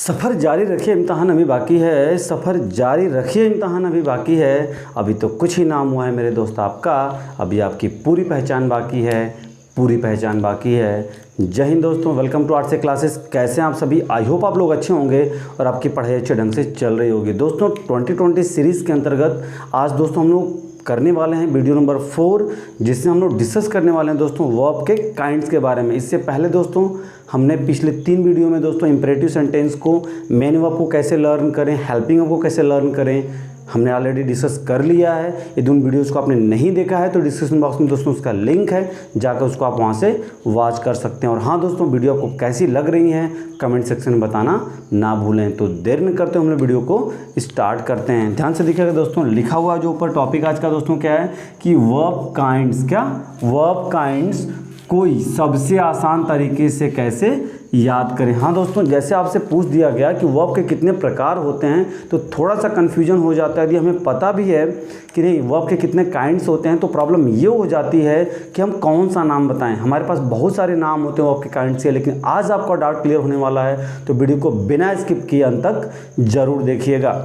सफ़र जारी रखिए, इम्तहान अभी बाकी है। सफ़र जारी रखिए, इम्तहान अभी बाकी है। अभी तो कुछ ही नाम हुआ है मेरे दोस्त आपका, अभी आपकी पूरी पहचान बाकी है, पूरी पहचान बाकी है। जय हिंद दोस्तों, वेलकम टू आर्ट्स क्लासेस। कैसे हैं आप सभी? आई होप आप लोग अच्छे होंगे और आपकी पढ़ाई अच्छे ढंग से चल रही होगी। दोस्तों 2020 सीरीज़ के अंतर्गत आज दोस्तों हम लोग करने वाले हैं वीडियो नंबर 4, जिसमें हम लोग डिस्कस करने वाले हैं दोस्तों वर्ब के काइंड्स के बारे में। इससे पहले दोस्तों हमने पिछले 3 वीडियो में दोस्तों इंपरेटिव सेंटेंस को, मेन वर्ब को कैसे लर्न करें, हेल्पिंग वर्ब को कैसे लर्न करें, हमने ऑलरेडी डिस्कस कर लिया है। ये दोनों वीडियोस को आपने नहीं देखा है तो डिस्क्रिप्शन बॉक्स में दोस्तों उसका लिंक है, जाकर उसको आप वहाँ से वॉच कर सकते हैं। और हाँ दोस्तों, वीडियो आपको कैसी लग रही है कमेंट सेक्शन में बताना ना भूलें। तो देर न करते हम लोग वीडियो को स्टार्ट करते हैं। ध्यान से देखिएगा दोस्तों, लिखा हुआ जो ऊपर टॉपिक आज का दोस्तों क्या है कि वर्ब काइंड्स। क्या? वर्ब काइंड्स कोई सबसे आसान तरीके से कैसे याद करें। हाँ दोस्तों, जैसे आपसे पूछ दिया गया कि वर्ब के कितने प्रकार होते हैं तो थोड़ा सा कन्फ्यूजन हो जाता है। यदि हमें पता भी है कि नहीं वर्ब के कितने काइंड्स होते हैं तो प्रॉब्लम ये हो जाती है कि हम कौन सा नाम बताएं। हमारे पास बहुत सारे नाम होते हैं वर्ब के काइंड्स के, लेकिन आज आपका डाउट क्लियर होने वाला है तो वीडियो को बिना स्किप किए अंत तक जरूर देखिएगा।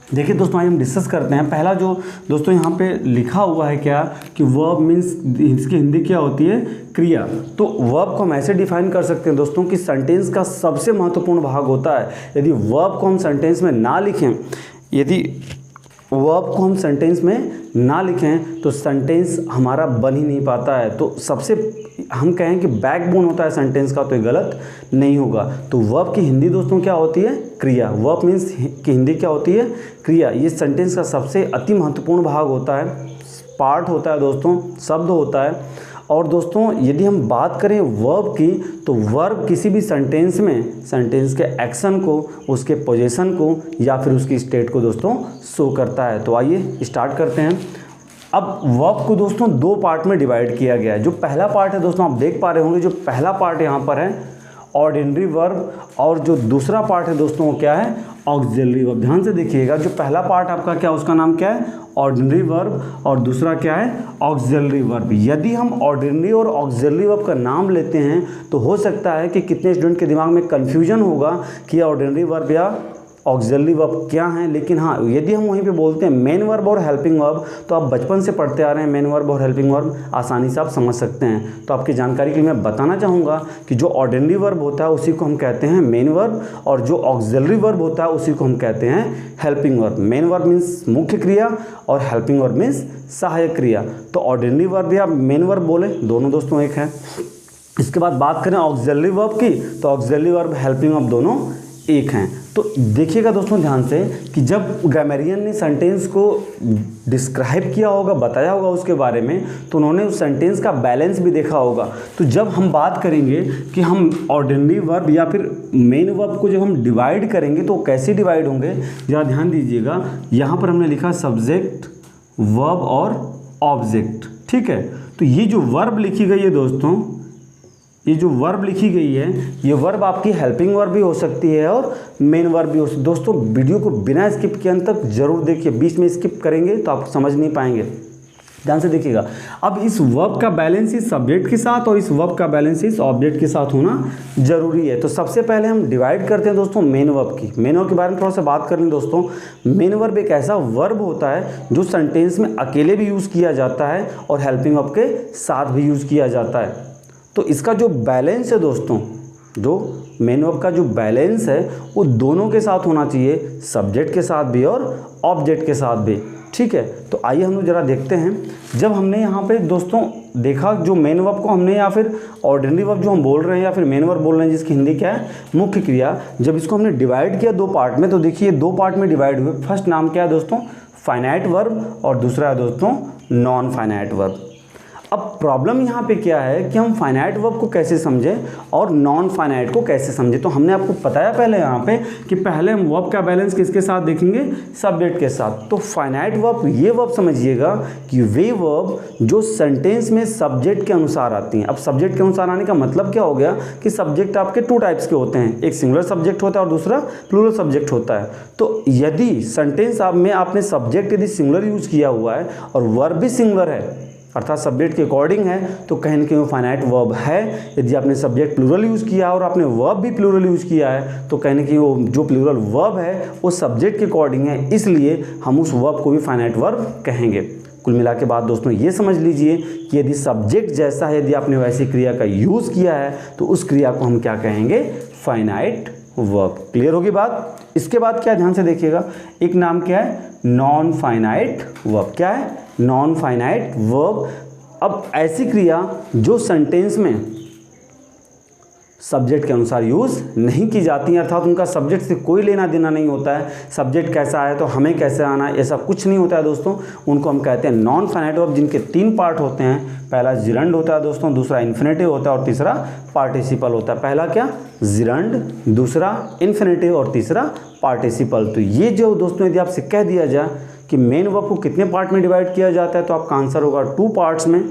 देखिए दोस्तों, आज हम डिस्कस करते हैं। पहला जो दोस्तों यहाँ पे लिखा हुआ है क्या कि वर्ब मीन्स, इसकी हिंदी क्या होती है? क्रिया। तो वर्ब को हम ऐसे डिफाइन कर सकते हैं दोस्तों कि सेंटेंस का सबसे महत्वपूर्ण भाग होता है। यदि वर्ब को हम सेंटेंस में ना लिखें, यदि वर्ब को हम सेंटेंस में ना लिखें तो सेंटेंस हमारा बन ही नहीं पाता है। तो सबसे हम कहें कि बैकबोन होता है सेंटेंस का, तो ये गलत नहीं होगा। तो वर्ब की हिंदी दोस्तों क्या होती है? क्रिया। वर्ब मीन्स की हिंदी क्या होती है? क्रिया। ये सेंटेंस का सबसे अति महत्वपूर्ण भाग होता है, पार्ट होता है दोस्तों, शब्द होता है। और दोस्तों यदि हम बात करें वर्ब की तो वर्ब किसी भी सेंटेंस में सेंटेंस के एक्शन को, उसके पोजीशन को या फिर उसकी स्टेट को दोस्तों शो करता है। तो आइए स्टार्ट करते हैं। अब वर्ब को दोस्तों 2 पार्ट में डिवाइड किया गया है। जो पहला पार्ट है दोस्तों आप देख पा रहे होंगे, जो पहला पार्ट यहाँ पर है ऑर्डिनरी वर्ब, और जो दूसरा पार्ट है दोस्तों वो क्या है? Auxiliary verb. ध्यान से देखिएगा, जो पहला पार्ट आपका क्या, उसका नाम क्या है? ऑर्डिनरी वर्ब, और दूसरा क्या है? Auxiliary verb. यदि हम ऑर्डिनरी और ऑक्सिलरी वर्ब का नाम लेते हैं तो हो सकता है कि कितने स्टूडेंट के दिमाग में कन्फ्यूजन होगा कि ऑर्डिनरी वर्ब या ऑक्सिलरी वर्ब क्या हैं। लेकिन हाँ, यदि हम वहीं पे बोलते हैं मेन वर्ब और हेल्पिंग वर्ब, तो आप बचपन से पढ़ते आ रहे हैं मेन वर्ब और हेल्पिंग वर्ब, आसानी से आप समझ सकते हैं। तो आपकी जानकारी के लिए मैं बताना चाहूँगा कि जो ऑर्डिनरी वर्ब होता है उसी को हम कहते हैं मेन वर्ब, और जो ऑक्सिलरी वर्ब होता है उसी को हम कहते हैं helping verb. Main verb means मुख्य क्रिया और हेल्पिंग वर्ब मीन्स सहायक क्रिया। तो ऑर्डिनरी वर्ब या मेन वर्ब बोले, दोनों दोस्तों एक है। इसके बाद बात करें ऑक्सिलरी वर्ब की, तो ऑक्सिलरी वर्ब हेल्पिंग वर्ब दोनों एक हैं। तो देखिएगा दोस्तों ध्यान से कि जब ग्रामरियन ने सेंटेंस को डिस्क्राइब किया होगा, बताया होगा उसके बारे में, तो उन्होंने उस सेंटेंस का बैलेंस भी देखा होगा। तो जब हम बात करेंगे कि हम ऑर्डिनरी वर्ब या फिर मेन वर्ब को जब हम डिवाइड करेंगे तो कैसे डिवाइड होंगे, ज़रा ध्यान दीजिएगा। यहाँ पर हमने लिखा सब्जेक्ट, वर्ब और ऑब्जेक्ट, ठीक है। तो ये जो वर्ब लिखी गई है दोस्तों, ये जो वर्ब लिखी गई है, ये वर्ब आपकी हेल्पिंग वर्ब भी हो सकती है और मेन वर्ब भी हो सकती है। दोस्तों वीडियो को बिना स्किप के अंत तक जरूर देखिए, बीच में स्किप करेंगे तो आप समझ नहीं पाएंगे। ध्यान से देखिएगा। अब इस वर्ब का बैलेंस इस सब्जेक्ट के साथ और इस वर्ब का बैलेंस इस ऑब्जेक्ट के साथ होना जरूरी है। तो सबसे पहले हम डिवाइड करते हैं दोस्तों मेन वर्ब की। मेन वर्ब के बारे में थोड़ा सा बात कर लें दोस्तों। मेन वर्ब एक ऐसा वर्ब होता है जो सेंटेंस में अकेले भी यूज़ किया जाता है और हेल्पिंग वर्ब के साथ भी यूज़ किया जाता है। तो इसका जो बैलेंस है दोस्तों, जो मेन वर्ब का जो बैलेंस है वो दोनों के साथ होना चाहिए, सब्जेक्ट के साथ भी और ऑब्जेक्ट के साथ भी, ठीक है। तो आइए हम लोग ज़रा देखते हैं। जब हमने यहाँ पे दोस्तों देखा जो मेन वर्ब को हमने, या फिर ऑर्डिनरी वर्ब जो हम बोल रहे हैं या फिर मेन वर्ब बोल रहे हैं जिसकी हिंदी क्या है? मुख्य क्रिया। जब इसको हमने डिवाइड किया 2 पार्ट में, तो देखिए 2 पार्ट में डिवाइड हुए। फर्स्ट नाम क्या है दोस्तों? फाइनाइट वर्ब, और दूसरा है दोस्तों नॉन फाइनाइट वर्ब। अब प्रॉब्लम यहाँ पे क्या है कि हम फाइनाइट वर्ब को कैसे समझें और नॉन फाइनाइट को कैसे समझें। तो हमने आपको बताया पहले यहाँ पे कि पहले हम वर्ब का बैलेंस किसके साथ देखेंगे? सब्जेक्ट के साथ। तो फाइनाइट वर्ब ये वर्ब समझिएगा कि वे वर्ब जो सेंटेंस में सब्जेक्ट के अनुसार आती हैं। अब सब्जेक्ट के अनुसार आने का मतलब क्या हो गया कि सब्जेक्ट आपके 2 टाइप्स के होते हैं, एक सिंगुलर सब्जेक्ट होता है और दूसरा प्लूरल सब्जेक्ट होता है। तो यदि सेंटेंस में आपने सब्जेक्ट यदि सिंगुलर यूज किया हुआ है और वर्ब भी सिंगुलर है, अर्थात सब्जेक्ट के अकॉर्डिंग है तो कहीं ना कहीं वो फाइनाइट वर्ब है। यदि आपने सब्जेक्ट प्लूरल यूज़ किया और आपने वर्ब भी प्लूरल यूज़ किया है तो कहीं ना कहीं वो जो प्लूरल वर्ब है वो सब्जेक्ट के अकॉर्डिंग है, इसलिए हम उस वर्ब को भी फाइनाइट वर्ब कहेंगे। कुल मिला के बाद दोस्तों ये समझ लीजिए कि यदि सब्जेक्ट जैसा है, यदि आपने वैसी क्रिया का यूज़ किया है तो उस क्रिया को हम क्या कहेंगे, फाइनाइट वर्ब। क्लियर होगी बात। इसके बाद क्या, ध्यान से देखिएगा, एक नाम क्या है, नॉन फाइनाइट वर्ब। क्या है, नॉन फाइनाइट वर्ब। अब ऐसी क्रिया जो सेंटेंस में सब्जेक्ट के अनुसार यूज़ नहीं की जाती है, अर्थात उनका सब्जेक्ट से कोई लेना देना नहीं होता है, सब्जेक्ट कैसा है तो हमें कैसे आना है, ऐसा कुछ नहीं होता है दोस्तों। उनको हम कहते हैं नॉन फाइनाइट वर्ब, जिनके 3 पार्ट होते हैं। पहला जिरंड होता है दोस्तों, दूसरा इन्फिनेटिव होता है और तीसरा पार्टिसिपल होता है। पहला क्या, जिरंड, दूसरा इन्फिनेटिव और तीसरा पार्टिसिपल। तो ये जो दोस्तों यदि आपसे कह दिया जाए कि मेन वर्ब को कितने पार्ट में डिवाइड किया जाता है तो आपका आंसर होगा 2 पार्ट्स में।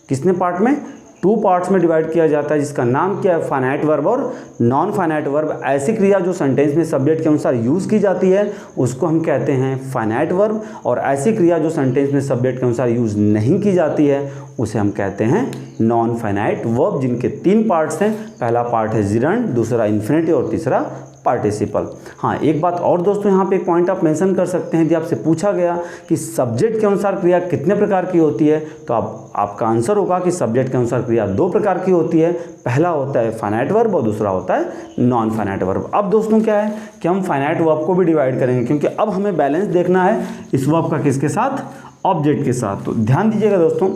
कितने पार्ट में, 2 पार्ट्स में डिवाइड किया जाता है, जिसका नाम क्या है, फाइनाइट वर्ब और नॉन फाइनाइट वर्ब। ऐसी क्रिया जो सेंटेंस में सब्जेक्ट के अनुसार यूज़ की जाती है उसको हम कहते हैं फाइनाइट वर्ब, और ऐसी क्रिया जो सेंटेंस में सब्जेक्ट के अनुसार यूज़ नहीं की जाती है उसे हम कहते हैं नॉन फाइनाइट वर्ब, जिनके 3 पार्ट्स हैं। पहला पार्ट है जिरंड, दूसरा इन्फिनेटिव और तीसरा पार्टिसिपल। हाँ, एक बात और दोस्तों, यहाँ पे एक पॉइंट आप मेंशन कर सकते हैं। यदि आपसे पूछा गया कि सब्जेक्ट के अनुसार क्रिया कितने प्रकार की होती है तो आपका आंसर होगा कि सब्जेक्ट के अनुसार क्रिया 2 प्रकार की होती है। पहला होता है फाइनाइट वर्ब और दूसरा होता है नॉन फाइनाइट वर्ब। अब दोस्तों क्या है कि हम फाइनाइट वर्ब को भी डिवाइड करेंगे, क्योंकि अब हमें बैलेंस देखना है इस वर्ब का किसके साथ, ऑब्जेक्ट के साथ। तो ध्यान दीजिएगा दोस्तों,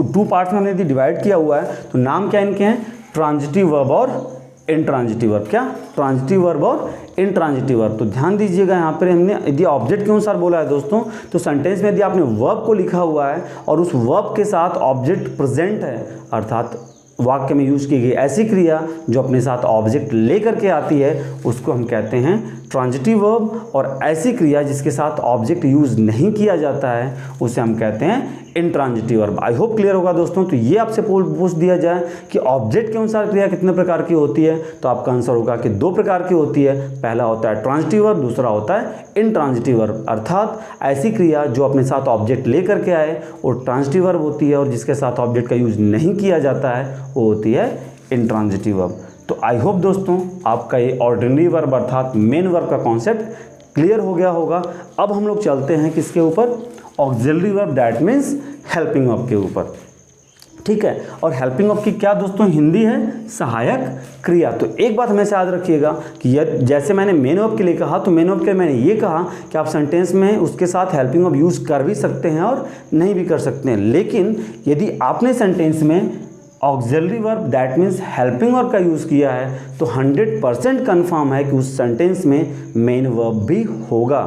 2 पार्ट्स में हमने यदि डिवाइड किया हुआ है तो नाम क्या इनके हैं, ट्रांजिटिव वर्ब और इंट्रांजिटिव वर्ब। क्या, ट्रांजिटिव वर्ब और इंट्रांजिटिव वर्ब। तो ध्यान दीजिएगा, यहाँ पर हमने यदि ऑब्जेक्ट के अनुसार बोला है दोस्तों तो सेंटेंस में यदि आपने वर्ब को लिखा हुआ है और उस वर्ब के साथ ऑब्जेक्ट प्रेजेंट है, अर्थात वाक्य में यूज की गई ऐसी क्रिया जो अपने साथ ऑब्जेक्ट लेकर के आती है उसको हम कहते हैं ट्रांजिटिव वर्ब, और ऐसी क्रिया जिसके साथ ऑब्जेक्ट यूज़ नहीं किया जाता है उसे हम कहते हैं intransitive verb. I hope clear होगा दोस्तों। तो ये आपसे पूछ दिया जाए कि ऑब्जेक्ट के अनुसार क्रिया कितने प्रकार की होती है तो आपका आंसर होगा कि 2 प्रकार की होती है। पहला होता है ट्रांजिटिव वर्ब, दूसरा होता है इंट्रांजिटिव वर्ब। अर्थात ऐसी क्रिया जो अपने साथ ऑब्जेक्ट लेकर के आए वो ट्रांजिटिव वर्ब होती है, और जिसके साथ ऑब्जेक्ट का यूज़ नहीं किया जाता है वो होती है इंट्रांजिटिव वर्ब। तो आई होप दोस्तों आपका ये ऑर्डिनरी वर्ब अर्थात मेन वर्ब का कॉन्सेप्ट क्लियर हो गया होगा। अब हम लोग चलते हैं किसके ऊपर, auxiliary verb, that means helping verb के ऊपर। ठीक है, और हेल्पिंग वर्ब की क्या दोस्तों हिंदी है, सहायक क्रिया। तो एक बात हमेशा याद रखिएगा कि जैसे मैंने मेन वर्ब के लिए कहा तो मेन वर्ब के लिए मैंने ये कहा कि आप सेंटेंस में उसके साथ हेल्पिंग वर्ब यूज़ कर भी सकते हैं और नहीं भी कर सकते हैं। लेकिन यदि आपने सेंटेंस में auxiliary verb that means helping verb का यूज़ किया है तो 100% कन्फर्म है कि उस सेंटेंस में मेन वर्ब भी होगा।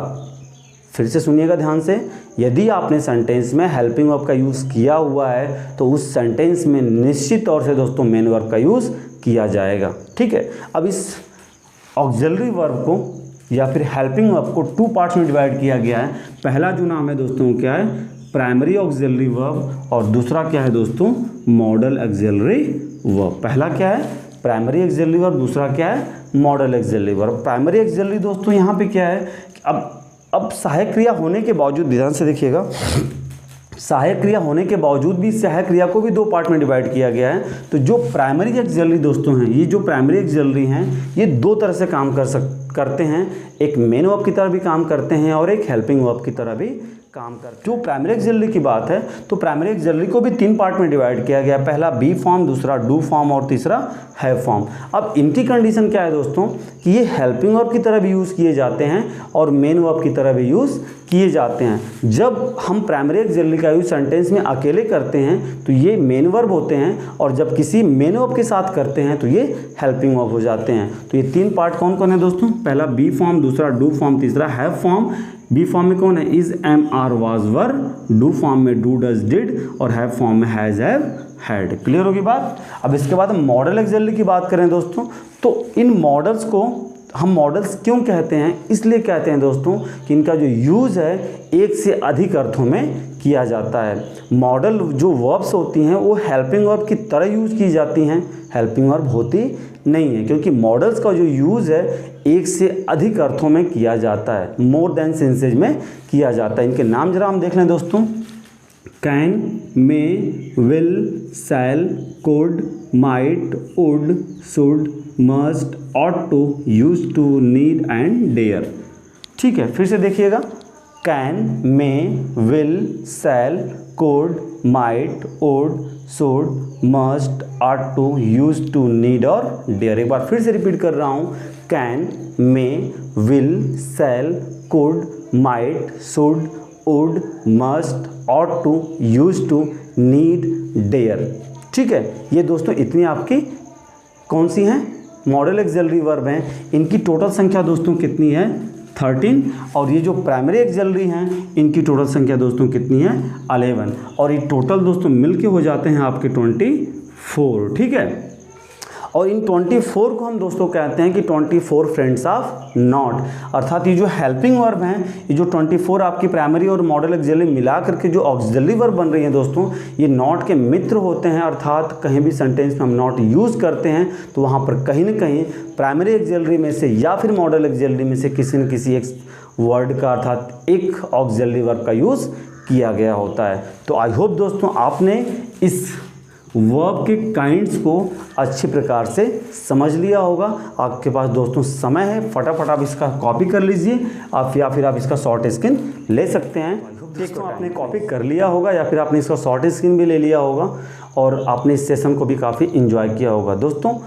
फिर से सुनिएगा ध्यान से, यदि आपने सेंटेंस में हेल्पिंग वर्ब का यूज़ किया हुआ है तो उस सेंटेंस में निश्चित तौर से दोस्तों मेन वर्ब का यूज़ किया जाएगा। ठीक है, अब इस ऑक्सिलरी वर्ब को या फिर हेल्पिंग वर्ब को 2 पार्ट्स में डिवाइड किया गया है। पहला जो नाम है दोस्तों क्या है, प्राइमरी ऑक्सिलरी वर्ब, और दूसरा क्या है दोस्तों, मॉडल ऑक्सिलरी वर्ब। पहला क्या है, प्राइमरी ऑक्सिलरी वर्ब, दूसरा क्या है, model auxiliary verb. Primary auxiliary दोस्तों यहाँ पे क्या है, अब सहायक क्रिया होने के बावजूद, ध्यान से देखिएगा, सहायक क्रिया होने के बावजूद भी सहायक क्रिया को भी 2 पार्ट में डिवाइड किया गया है। तो जो प्राइमरी ऑक्सिलरी दोस्तों हैं, ये जो प्राइमरी ऑक्सिलरी हैं ये 2 तरह से काम करते हैं। एक मेन वर्ब की तरह भी काम करते हैं और एक हेल्पिंग वर्ब की तरह भी काम करते हैं। जो प्राइमरी ऑक्सिलरी की बात है तो प्राइमरी ऑक्सिलरी को भी 3 पार्ट में डिवाइड किया गया। पहला बी फॉर्म, दूसरा डू फॉर्म और तीसरा हैव फॉर्म। अब इनकी कंडीशन क्या है दोस्तों कि ये हेल्पिंग वर्ब की तरह भी यूज़ किए जाते हैं और मेन वर्ब की तरह भी यूज़ किए जाते हैं। जब हम प्राइमरी ऑक्सिलरी का यूज़ सेंटेंस में अकेले करते हैं तो ये मेन वर्ब होते हैं, और जब किसी मेन वर्ब के साथ करते हैं तो ये हेल्पिंग वर्ब हो जाते हैं। तो ये 3 पार्ट कौन कौन है दोस्तों, पहला बी फॉर्म, दूसरा डू फॉर्म, तीसरा हैव फॉर्म। बी फॉर्म में कौन है, is, am, are, was, were. Do form में डू, डज, डिड, और हैव फॉर्म में हैज, हैव, हैड। क्लियर होगी बात। अब इसके बाद हम मॉडल ऑक्सिलरी की बात करें दोस्तों, तो इन मॉडल्स को हम मॉडल्स क्यों कहते हैं, इसलिए कहते हैं दोस्तों कि इनका जो यूज़ है एक से अधिक अर्थों में किया जाता है। मॉडल जो वर्ब्स होती हैं वो हेल्पिंग वर्ब की तरह यूज़ की जाती हैं, हेल्पिंग वर्ब होती नहीं है, क्योंकि मॉडल्स का जो यूज़ है एक से अधिक अर्थों में किया जाता है, मोर देन सेंसेज में किया जाता है। इनके नाम जरा हम देख लें दोस्तों। Can, may, will, shall, could, might, would, should, must, ought to, use to, need and dare. ठीक है, फिर से देखिएगा, can, may, will, shall, could, might, would, should, must, ought to, use to, need और डेयर। एक बार फिर से रिपीट कर रहा हूँ, can, may, will, shall, could, might, should, would, must, ought to, use to, need, dare. ठीक है, ये दोस्तों इतनी आपकी कौन सी हैं, मॉडल एक्सिलरी वर्ब हैं। इनकी टोटल संख्या दोस्तों कितनी है, 13। और ये जो प्राइमरी एक्सिलरी हैं इनकी टोटल संख्या दोस्तों कितनी है, 11। और ये टोटल दोस्तों मिलके हो जाते हैं आपके 24। ठीक है, और इन 24 को हम दोस्तों कहते हैं कि 24 फ्रेंड्स ऑफ नॉट। अर्थात ये जो हेल्पिंग वर्ब हैं, ये जो 24 आपकी प्राइमरी और मॉडल एक्सिलरी मिला करके जो ऑक्सिलरी वर्ब बन रही हैं दोस्तों, ये नॉट के मित्र होते हैं। अर्थात कहीं भी सेंटेंस में हम नॉट यूज़ करते हैं तो वहाँ पर कहीं ना कहीं प्राइमरी एक्सिलरी में से या फिर मॉडल एक्सिलरी में से किसी न किसी एक वर्ड का अर्थात एक ऑक्सिलरी वर्ब का यूज़ किया गया होता है। तो आई होप दोस्तों आपने इस वर्ब के काइंड्स को अच्छी प्रकार से समझ लिया होगा। आपके पास दोस्तों समय है, फटाफट आप इसका कॉपी कर लीजिए आप, या फिर आप इसका शॉर्ट स्क्रीन ले सकते हैं। दोस्तों आपने कॉपी कर लिया होगा या फिर आपने इसका शॉर्ट स्क्रीन भी ले लिया होगा और आपने इस सेशन को भी काफ़ी इन्जॉय किया होगा। दोस्तों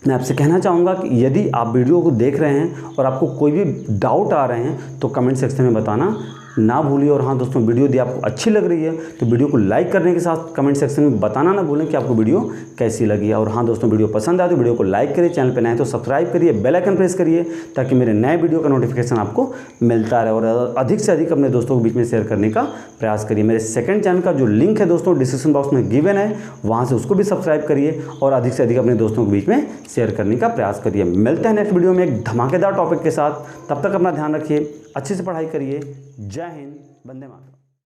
मैं आपसे कहना चाहूँगा कि यदि आप वीडियो को देख रहे हैं और आपको कोई भी डाउट आ रहे हैं तो कमेंट सेक्शन में बताना ना भूलिए। और हाँ दोस्तों, वीडियो यदि आपको अच्छी लग रही है तो वीडियो को लाइक करने के साथ कमेंट सेक्शन में बताना ना भूलें कि आपको वीडियो कैसी लगी। और हाँ दोस्तों, वीडियो पसंद आए तो वीडियो को लाइक करिए, चैनल पर नए तो सब्सक्राइब करिए, बेल आइकन प्रेस करिए ताकि मेरे नए वीडियो का नोटिफिकेशन आपको मिलता रहे। और अधिक से अधिक अपने दोस्तों के बीच में शेयर करने का प्रयास करिए। मेरे सेकंड चैनल का जो लिंक है दोस्तों डिस्क्रिप्शन बॉक्स में गिवन है, वहाँ से उसको भी सब्सक्राइब करिए और अधिक से अधिक अपने दोस्तों के बीच में शेयर करने का प्रयास करिए। मिलते हैं नेक्स्ट वीडियो में एक धमाकेदार टॉपिक के साथ। तब तक अपना ध्यान रखिए, अच्छे से पढ़ाई करिए। जय हिंद, वंदे मातरम।